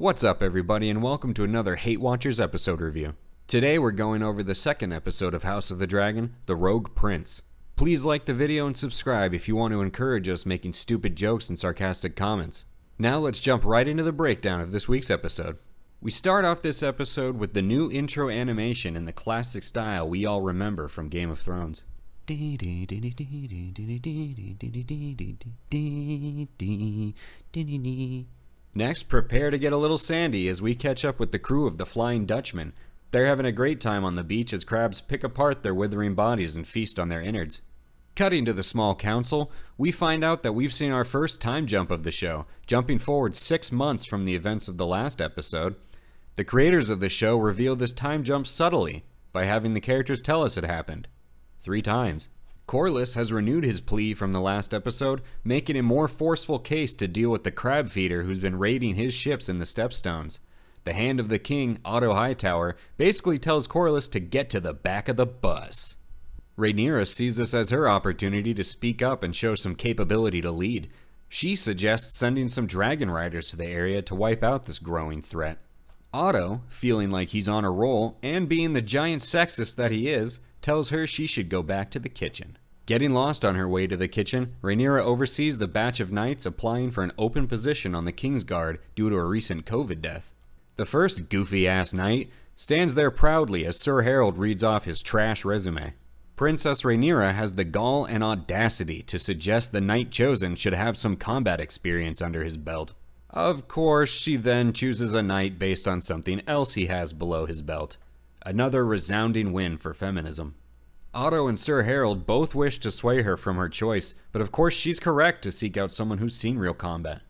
What's up, everybody, and welcome to another Hate Watchers episode review. Today we're going over the second episode of House of the Dragon, The Rogue Prince. Please like the video and subscribe if you want to encourage us making stupid jokes and sarcastic comments. Now let's jump right into the breakdown of this week's episode. We start off this episode with the new intro animation in the classic style we all remember from Game of Thrones. Next, prepare to get a little sandy as we catch up with the crew of the Flying Dutchman. They're having a great time on the beach as crabs pick apart their withering bodies and feast on their innards. Cutting to the small council, we find out that we've seen our first time jump of the show, jumping forward 6 months from the events of the last episode. The creators of the show reveal this time jump subtly by having the characters tell us it happened 3 times. Corlys has renewed his plea from the last episode, making a more forceful case to deal with the crab feeder who's been raiding his ships in the Stepstones. The Hand of the King, Otto Hightower, basically tells Corlys to get to the back of the bus. Rhaenyra sees this as her opportunity to speak up and show some capability to lead. She suggests sending some dragon riders to the area to wipe out this growing threat. Otto, feeling like he's on a roll and being the giant sexist that he is, tells her she should go back to the kitchen. Getting lost on her way to the kitchen, Rhaenyra oversees the batch of knights applying for an open position on the Kingsguard due to a recent COVID death. The first goofy-ass knight stands there proudly as Sir Harold reads off his trash resume. Princess Rhaenyra has the gall and audacity to suggest the knight chosen should have some combat experience under his belt. Of course, she then chooses a knight based on something else he has below his belt. Another resounding win for feminism. Otto and Sir Harold both wish to sway her from her choice, but of course she's correct to seek out someone who's seen real combat.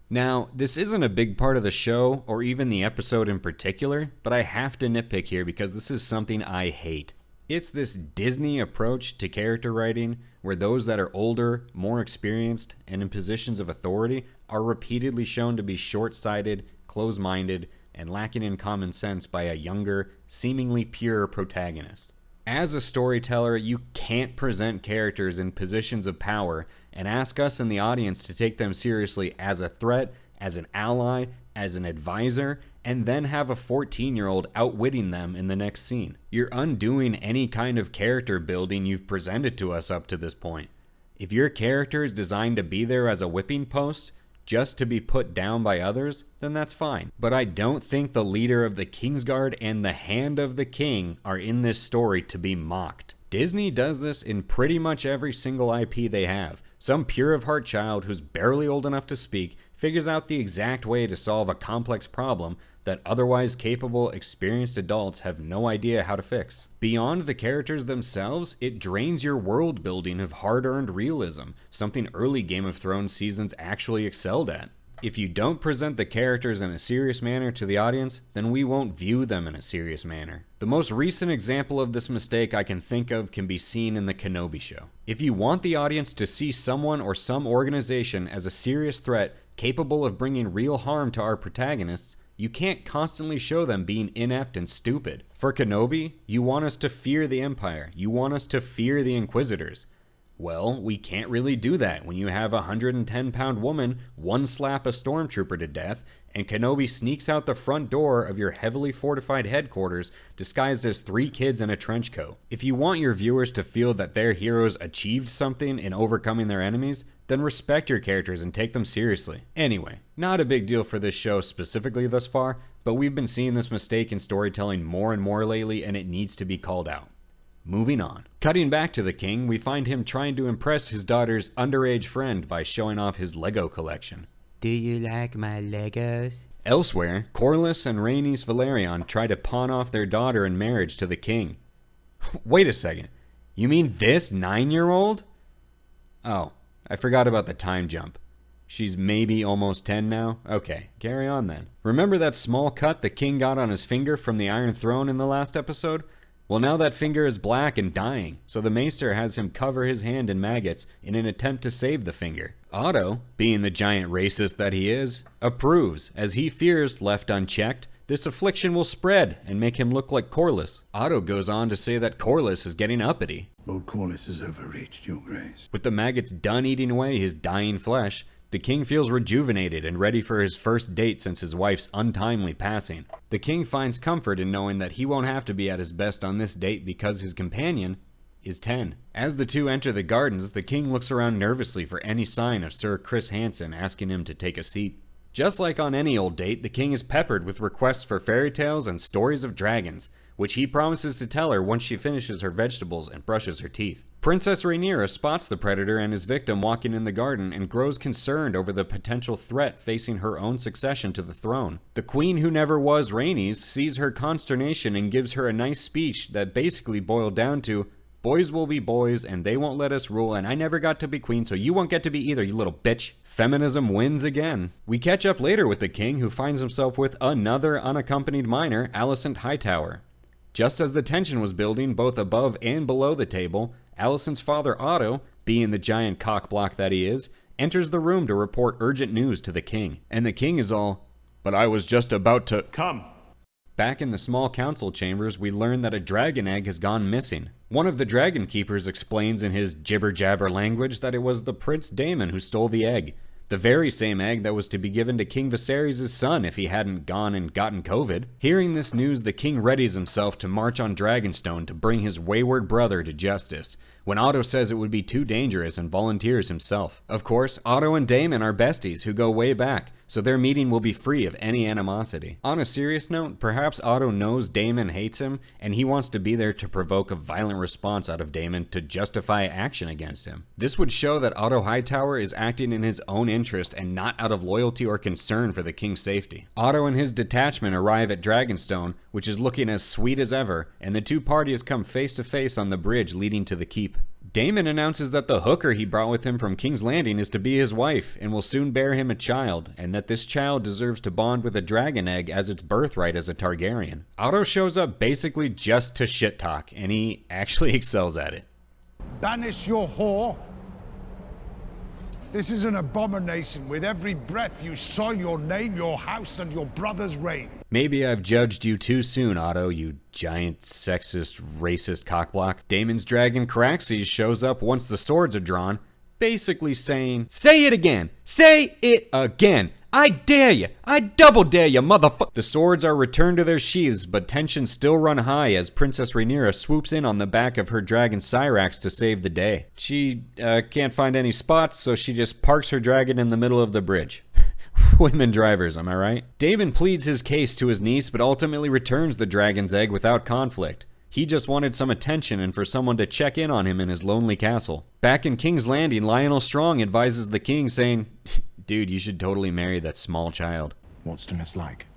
Now, this isn't a big part of the show, or even the episode in particular, but I have to nitpick here because this is something I hate. It's this Disney approach to character writing, where those that are older, more experienced, and in positions of authority are repeatedly shown to be short-sighted, close-minded, and lacking in common sense by a younger, seemingly pure protagonist. As a storyteller, you can't present characters in positions of power and ask us in the audience to take them seriously as a threat, as an ally, as an advisor, and then have a 14-year-old outwitting them in the next scene. You're undoing any kind of character building you've presented to us up to this point. If your character is designed to be there as a whipping post, just to be put down by others, then that's fine. But I don't think the leader of the Kingsguard and the Hand of the King are in this story to be mocked. Disney does this in pretty much every single IP they have. Some pure of heart child who's barely old enough to speak figures out the exact way to solve a complex problem that otherwise capable, experienced adults have no idea how to fix. Beyond the characters themselves, it drains your world building of hard-earned realism, something early Game of Thrones seasons actually excelled at. If you don't present the characters in a serious manner to the audience, then we won't view them in a serious manner. The most recent example of this mistake I can think of can be seen in the Kenobi show. If you want the audience to see someone or some organization as a serious threat capable of bringing real harm to our protagonists, you can't constantly show them being inept and stupid. For Kenobi, you want us to fear the Empire. You want us to fear the Inquisitors. Well, we can't really do that when you have a 110-pound woman one-slap a stormtrooper to death, and Kenobi sneaks out the front door of your heavily fortified headquarters disguised as 3 kids in a trench coat. If you want your viewers to feel that their heroes achieved something in overcoming their enemies, then respect your characters and take them seriously. Anyway, not a big deal for this show specifically thus far, but we've been seeing this mistake in storytelling more and more lately, and it needs to be called out. Moving on. Cutting back to the king, we find him trying to impress his daughter's underage friend by showing off his Lego collection. Do you like my Legos? Elsewhere, Corlys and Rhaenys Velaryon try to pawn off their daughter in marriage to the king. Wait a second. You mean this 9-year-old? Oh, I forgot about the time jump. She's maybe almost 10 now? Okay, carry on then. Remember that small cut the king got on his finger from the Iron Throne in the last episode? Well, now that finger is black and dying, so the maester has him cover his hand in maggots in an attempt to save the finger. Otto, being the giant racist that he is, approves, as he fears, left unchecked, this affliction will spread and make him look like Corlys. Otto goes on to say that Corlys is getting uppity. Lord Corlys has overreached, Your Grace. With the maggots done eating away his dying flesh, The king feels rejuvenated and ready for his first date since his wife's untimely passing. The king finds comfort in knowing that he won't have to be at his best on this date because his companion is 10. As the two enter the gardens, the king looks around nervously for any sign of Sir Chris Hansen asking him to take a seat. Just like on any old date, the king is peppered with requests for fairy tales and stories of dragons, which he promises to tell her once she finishes her vegetables and brushes her teeth. Princess Rhaenyra spots the predator and his victim walking in the garden and grows concerned over the potential threat facing her own succession to the throne. The queen who never was Rhaenys sees her consternation and gives her a nice speech that basically boiled down to, "Boys will be boys, and they won't let us rule, and I never got to be queen, so you won't get to be either, you little bitch." Feminism wins again. We catch up later with the king, who finds himself with another unaccompanied minor, Alicent Hightower. Just as the tension was building both above and below the table, Alicent's father Otto, being the giant cockblock that he is, enters the room to report urgent news to the king. And the king is all, "But I was just about to come." Back in the small council chambers, we learn that a dragon egg has gone missing. One of the dragon keepers explains in his jibber-jabber language that it was the Prince Daemon who stole the egg. The very same egg that was to be given to King Viserys' son if he hadn't gone and gotten COVID. Hearing this news, the king readies himself to march on Dragonstone to bring his wayward brother to justice, when Otto says it would be too dangerous and volunteers himself. Of course, Otto and Daemon are besties who go way back, so their meeting will be free of any animosity. On a serious note, perhaps Otto knows Daemon hates him, and he wants to be there to provoke a violent response out of Daemon to justify action against him. This would show that Otto Hightower is acting in his own interest and not out of loyalty or concern for the king's safety. Otto and his detachment arrive at Dragonstone, which is looking as sweet as ever, and the two parties come face to face on the bridge leading to the keep. Daemon announces that the hooker he brought with him from King's Landing is to be his wife and will soon bear him a child, and that this child deserves to bond with a dragon egg as its birthright as a Targaryen. Otto shows up basically just to shit talk, and he actually excels at it. Banish your whore. This is an abomination. With every breath you soil your name, your house, and your brother's reign. Maybe I've judged you too soon, Otto, you giant, sexist, racist cockblock. Daemon's dragon Caraxes shows up once the swords are drawn, basically saying, "Say it again! Say it again! I dare you! I double dare you, motherfucker!" The swords are returned to their sheaths, but tensions still run high as Princess Rhaenyra swoops in on the back of her dragon Syrax to save the day. She can't find any spots, so she just parks her dragon in the middle of the bridge. Women drivers, am I right? Daemon pleads his case to his niece, but ultimately returns the dragon's egg without conflict. He just wanted some attention and for someone to check in on him in his lonely castle. Back in King's Landing, Lionel Strong advises the king, saying, "Dude, you should totally marry that small child." What's Demis like?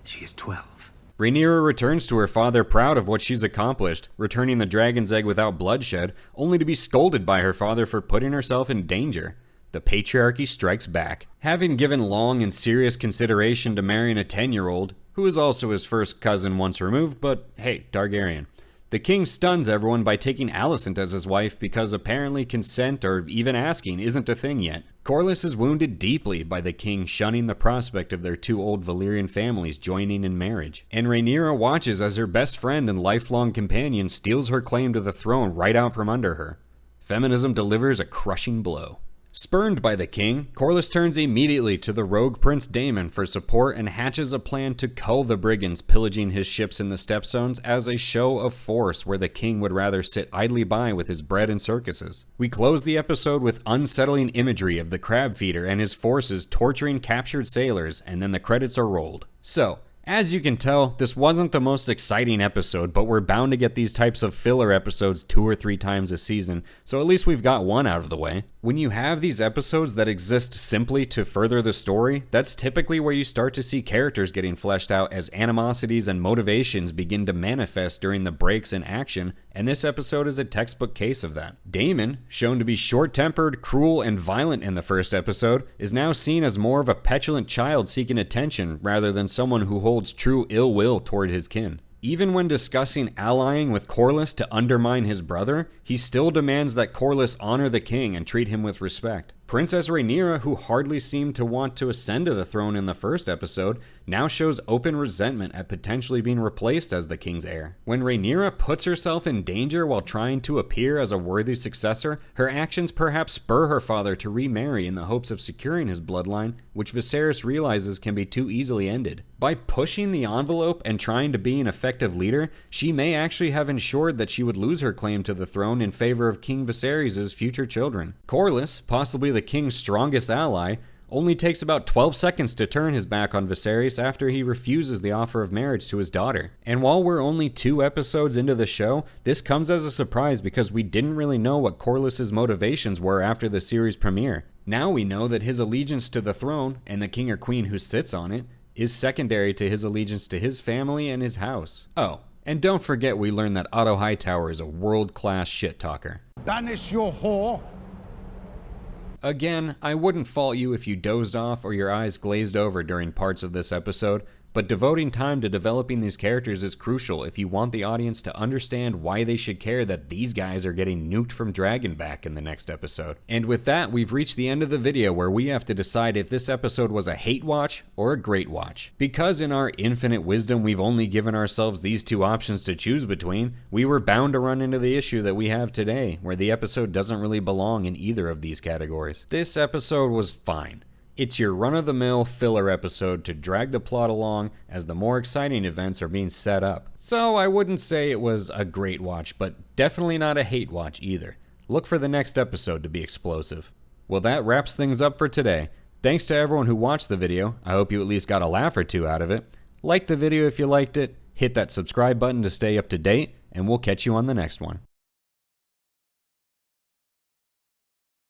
She is 12. Rhaenyra returns to her father proud of what she's accomplished, returning the dragon's egg without bloodshed, only to be scolded by her father for putting herself in danger. The patriarchy strikes back. Having given long and serious consideration to marrying a 10-year-old, who is also his first cousin once removed, but hey, Targaryen, the king stuns everyone by taking Alicent as his wife because apparently consent or even asking isn't a thing yet. Corlys is wounded deeply by the king shunning the prospect of their two old Valyrian families joining in marriage. And Rhaenyra watches as her best friend and lifelong companion steals her claim to the throne right out from under her. Feminism delivers a crushing blow. Spurned by the king, Corlys turns immediately to the rogue Prince Daemon for support and hatches a plan to cull the brigands pillaging his ships in the Stepstones as a show of force where the king would rather sit idly by with his bread and circuses. We close the episode with unsettling imagery of the crab feeder and his forces torturing captured sailors, and then the credits are rolled. So, as you can tell, this wasn't the most exciting episode, but we're bound to get these types of filler episodes 2 or 3 times a season, so at least we've got one out of the way. When you have these episodes that exist simply to further the story, that's typically where you start to see characters getting fleshed out as animosities and motivations begin to manifest during the breaks in action, and this episode is a textbook case of that. Daemon, shown to be short-tempered, cruel, and violent in the first episode, is now seen as more of a petulant child seeking attention rather than someone who holds true ill will toward his kin. Even when discussing allying with Corlys to undermine his brother, he still demands that Corlys honor the king and treat him with respect. Princess Rhaenyra, who hardly seemed to want to ascend to the throne in the first episode, now shows open resentment at potentially being replaced as the king's heir. When Rhaenyra puts herself in danger while trying to appear as a worthy successor, her actions perhaps spur her father to remarry in the hopes of securing his bloodline, which Viserys realizes can be too easily ended. By pushing the envelope and trying to be an effective leader, she may actually have ensured that she would lose her claim to the throne in favor of King Viserys' future children. Corlys, possibly the king's strongest ally, only takes about 12 seconds to turn his back on Viserys after he refuses the offer of marriage to his daughter. And while we're only 2 episodes into the show, this comes as a surprise because we didn't really know what Corlys' motivations were after the series premiere. Now we know that his allegiance to the throne, and the king or queen who sits on it, is secondary to his allegiance to his family and his house. Oh, and don't forget we learned that Otto Hightower is a world-class shit-talker. Banish your whore. Again, I wouldn't fault you if you dozed off or your eyes glazed over during parts of this episode, but devoting time to developing these characters is crucial if you want the audience to understand why they should care that these guys are getting nuked from Dragonback in the next episode. And with that, we've reached the end of the video where we have to decide if this episode was a hate watch or a great watch. Because in our infinite wisdom we've only given ourselves these 2 options to choose between, we were bound to run into the issue that we have today, where the episode doesn't really belong in either of these categories. This episode was fine. It's your run-of-the-mill filler episode to drag the plot along as the more exciting events are being set up. So I wouldn't say it was a great watch, but definitely not a hate watch either. Look for the next episode to be explosive. Well, that wraps things up for today. Thanks to everyone who watched the video. I hope you at least got a laugh or 2 out of it. Like the video if you liked it, hit that subscribe button to stay up to date, and we'll catch you on the next one.